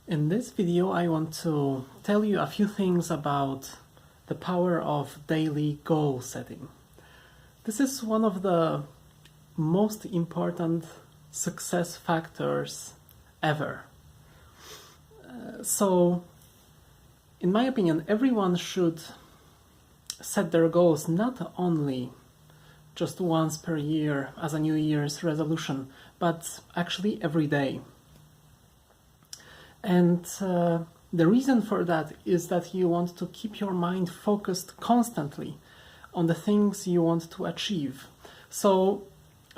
In this video, I want to tell you a few things about the power of daily goal setting. This is one of the most important success factors ever. So, in my opinion, everyone should set their goals not only just once per year as a New Year's resolution, but actually every day. And the reason for that is that you want to keep your mind focused constantly on the things you want to achieve. So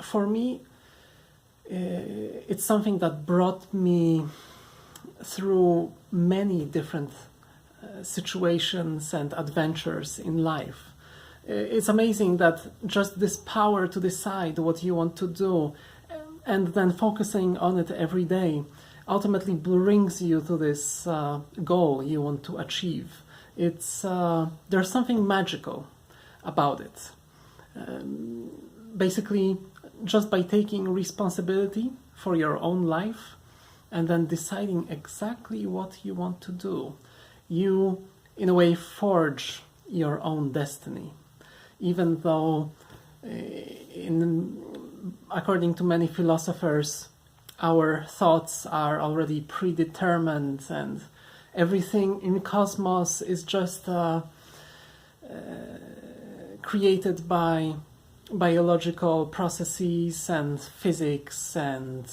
for me, it's something that brought me through many different situations and adventures in life. It's amazing that just this power to decide what you want to do and then focusing on it every day ultimately brings you to this goal you want to achieve. There's something magical about it. Basically, just by taking responsibility for your own life and then deciding exactly what you want to do, you, in a way, forge your own destiny. Even though, according to many philosophers, our thoughts are already predetermined and everything in cosmos is just created by biological processes and physics and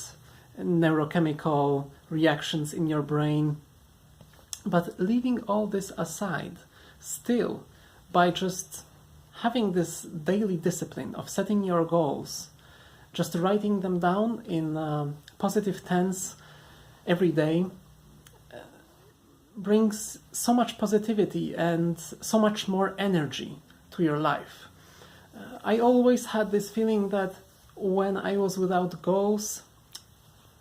neurochemical reactions in your brain. But leaving all this aside, still, by just having this daily discipline of setting your goals, just writing them down in positive tense every day brings so much positivity and so much more energy to your life. I always had this feeling that when I was without goals,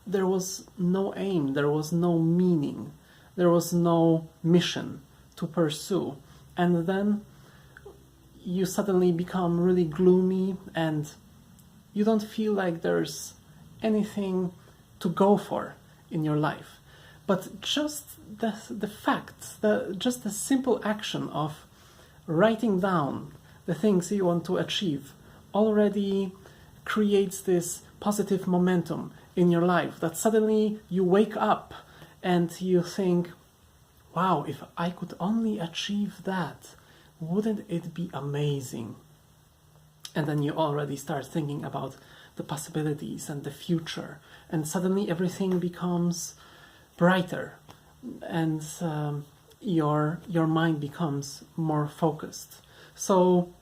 there was no aim, there was no meaning, there was no mission to pursue. And then you suddenly become really gloomy and you don't feel like there's anything to go for in your life. But just the fact, just the simple action of writing down the things you want to achieve already creates this positive momentum in your life that suddenly you wake up and you think, wow, if I could only achieve that, wouldn't it be amazing? And then you already start thinking about the possibilities and the future, and suddenly everything becomes brighter, and your mind becomes more focused. So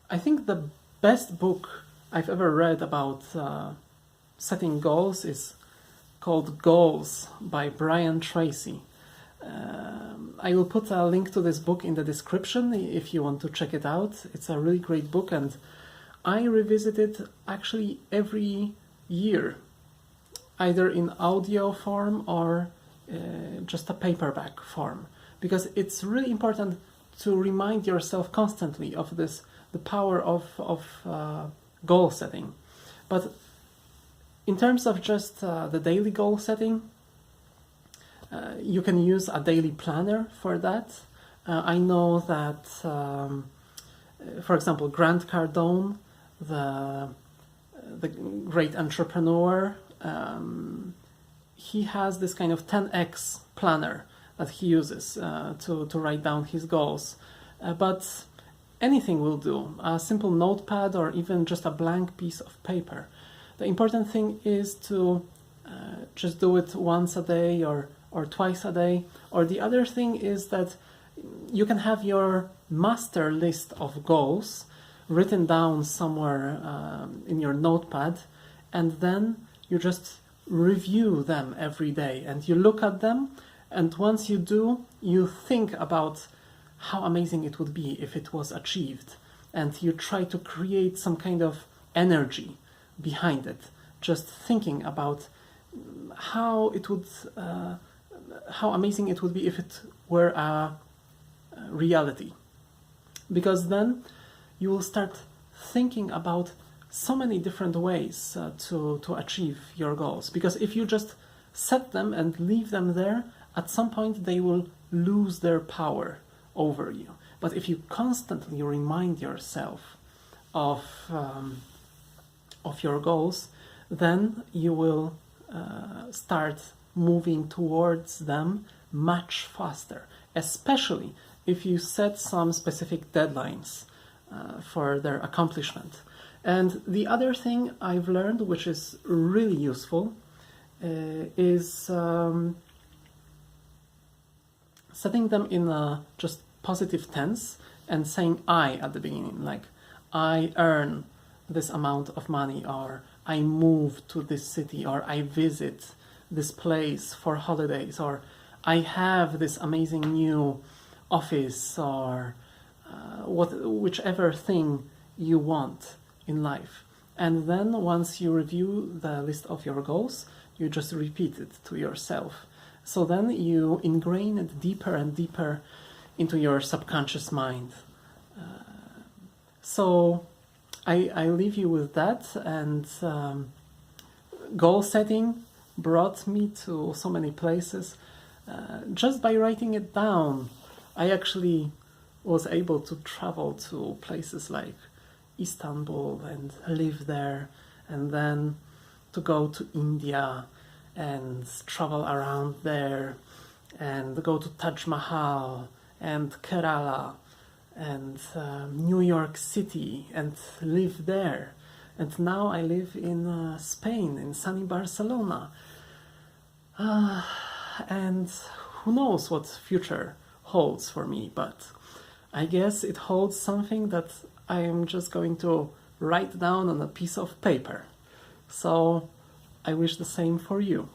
I think the best book I've ever read about setting goals is called Goals by Brian Tracy. I will put a link to this book in the description if you want to check it out. It's a really great book, and I revisit it actually every year, either in audio form or just a paperback form, because it's really important to remind yourself constantly of this, the power of goal setting. But in terms of just the daily goal setting, you can use a daily planner for that. I know that, for example, Grant Cardone, the great entrepreneur, he has this kind of 10x planner that he uses to write down his goals. But anything will do, a simple notepad or even just a blank piece of paper. The important thing is to just do it once a day or twice a day. Or the other thing is that you can have your master list of goals written down somewhere in your notepad, and then you just review them every day and you look at them, and once you do, you think about how amazing it would be if it was achieved, and you try to create some kind of energy behind it, just thinking about how it would how amazing it would be if it were a reality. Because then you will start thinking about so many different ways to achieve your goals. Because if you just set them and leave them there, at some point they will lose their power over you. But if you constantly remind yourself of your goals, then you will start moving towards them much faster, especially if you set some specific deadlines for their accomplishment. And the other thing I've learned, which is really useful, is setting them in a just positive tense and saying I at the beginning, like I earn this amount of money, or I move to this city, or I visit this place for holidays, or I have this amazing new office, or whichever thing you want in life. And then once you review the list of your goals, you just repeat it to yourself. So then you ingrain it deeper and deeper into your subconscious mind. So I leave you with that, and goal setting brought me to so many places. Just by writing it down, I actually was able to travel to places like Istanbul and live there, and then to go to India and travel around there, and go to Taj Mahal and Kerala and New York City and live there. And now I live in Spain, in sunny Barcelona. And who knows what future holds for me, but I guess it holds something that I am just going to write down on a piece of paper. So I wish the same for you.